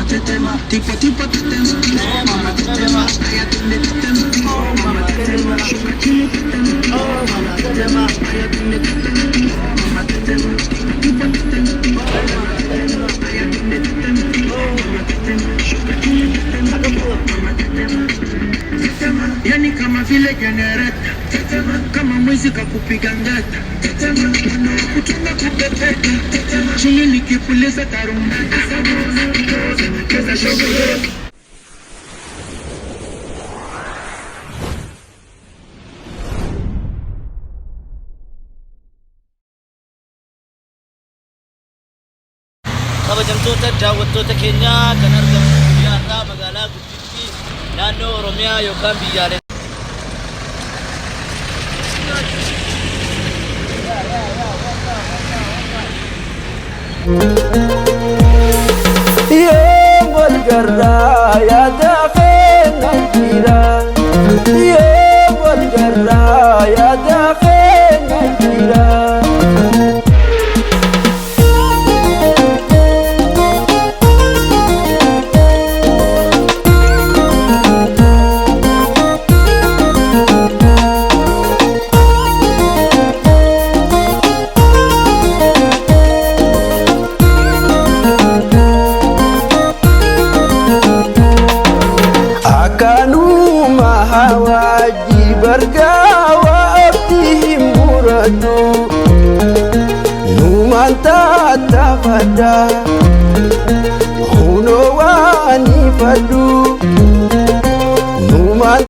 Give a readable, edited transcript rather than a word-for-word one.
tetema, tipo tipo tetema, oh mama tetema, aya tunde tetema, oh mama tetema, shuka chini tetema, oh mama tetema, aya tunde tetema, oh mama tetema, tipo tetema, oh mama tetema, aya tunde tetema, oh mama tetema, shuka chini tetema, oh mama tetema, tetema, yani kama vile generator, tetema, kama mwizi kakupiga ngata, tetema, kutunga kupepeta, tetema, chini nikipuliza tarumbeta, kesa shogo. kabajamtoota daawwattoota keenyaa kan argamu biyyaarraa magaalaa guddittii naannoo Oromiyaa yookaan biyyaalee Yo Bolgarra ya dakhena jira Yo Bolgarra ya dakhena jira Kanuma hawaji bergawa abdihim muradu Numanta tafada Hunowani fadu Numanta